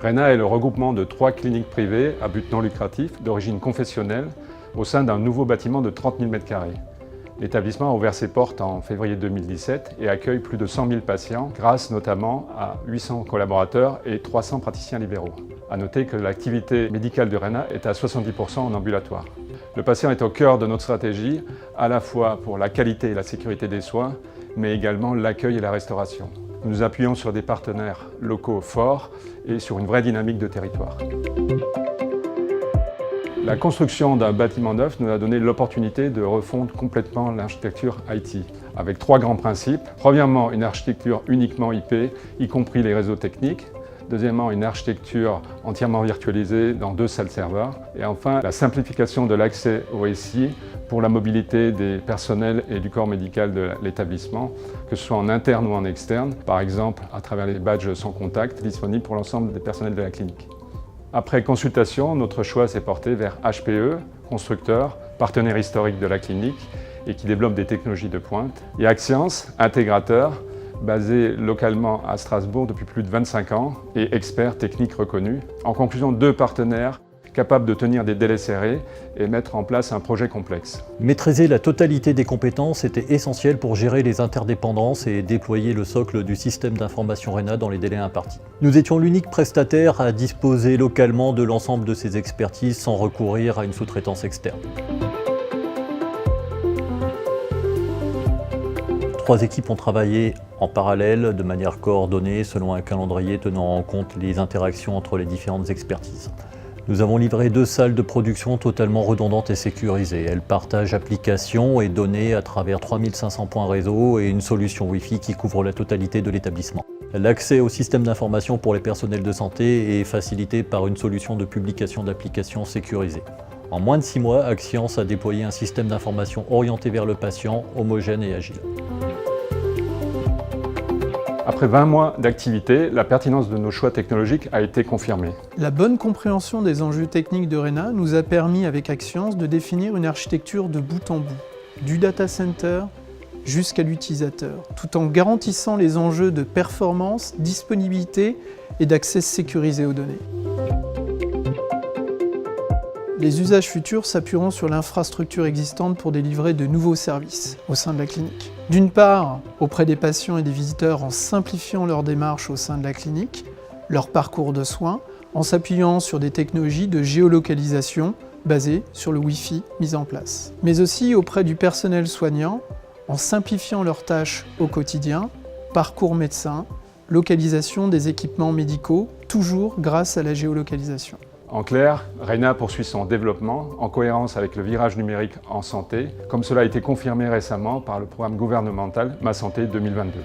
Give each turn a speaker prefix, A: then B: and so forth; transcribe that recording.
A: RENA est le regroupement de 3 cliniques privées à but non lucratif d'origine confessionnelle au sein d'un nouveau bâtiment de 30 000 m². L'établissement a ouvert ses portes en février 2017 et accueille plus de 100 000 patients grâce notamment à 800 collaborateurs et 300 praticiens libéraux. À noter que l'activité médicale de RENA est à 70% en ambulatoire. Le patient est au cœur de notre stratégie, à la fois pour la qualité et la sécurité des soins, mais également l'accueil et la restauration. Nous nous appuyons sur des partenaires locaux forts et sur une vraie dynamique de territoire. La construction d'un bâtiment neuf nous a donné l'opportunité de refondre complètement l'architecture IT, avec 3 grands principes. Premièrement, une architecture uniquement IP, y compris les réseaux techniques. Deuxièmement, une architecture entièrement virtualisée dans 2 salles serveurs. Et enfin, la simplification de l'accès au SI pour la mobilité des personnels et du corps médical de l'établissement, que ce soit en interne ou en externe, par exemple à travers les badges sans contact disponibles pour l'ensemble des personnels de la clinique. Après consultation, notre choix s'est porté vers HPE, constructeur, partenaire historique de la clinique et qui développe des technologies de pointe, et Axians, intégrateur, basé localement à Strasbourg depuis plus de 25 ans et expert technique reconnu. En conclusion, 2 partenaires capables de tenir des délais serrés et mettre en place un projet complexe.
B: Maîtriser la totalité des compétences était essentiel pour gérer les interdépendances et déployer le socle du système d'information RENA dans les délais impartis. Nous étions l'unique prestataire à disposer localement de l'ensemble de ces expertises sans recourir à une sous-traitance externe. 3 équipes ont travaillé en parallèle, de manière coordonnée, selon un calendrier tenant en compte les interactions entre les différentes expertises. Nous avons livré 2 salles de production totalement redondantes et sécurisées. Elles partagent applications et données à travers 3500 points réseau et une solution Wi-Fi qui couvre la totalité de l'établissement. L'accès au système d'information pour les personnels de santé est facilité par une solution de publication d'applications sécurisée. En moins de 6 mois, Axians a déployé un système d'information orienté vers le patient, homogène et agile.
A: Après 20 mois d'activité, la pertinence de nos choix technologiques a été confirmée.
C: La bonne compréhension des enjeux techniques de RENA nous a permis avec Axians de définir une architecture de bout en bout, du data center jusqu'à l'utilisateur, tout en garantissant les enjeux de performance, disponibilité et d'accès sécurisé aux données. Les usages futurs s'appuieront sur l'infrastructure existante pour délivrer de nouveaux services au sein de la clinique. D'une part, auprès des patients et des visiteurs en simplifiant leur démarche au sein de la clinique, leur parcours de soins, en s'appuyant sur des technologies de géolocalisation basées sur le Wi-Fi mis en place. Mais aussi auprès du personnel soignant, en simplifiant leurs tâches au quotidien, parcours médecin, localisation des équipements médicaux, toujours grâce à la géolocalisation.
A: En clair, RENA poursuit son développement en cohérence avec le virage numérique en santé, comme cela a été confirmé récemment par le programme gouvernemental Ma Santé 2022.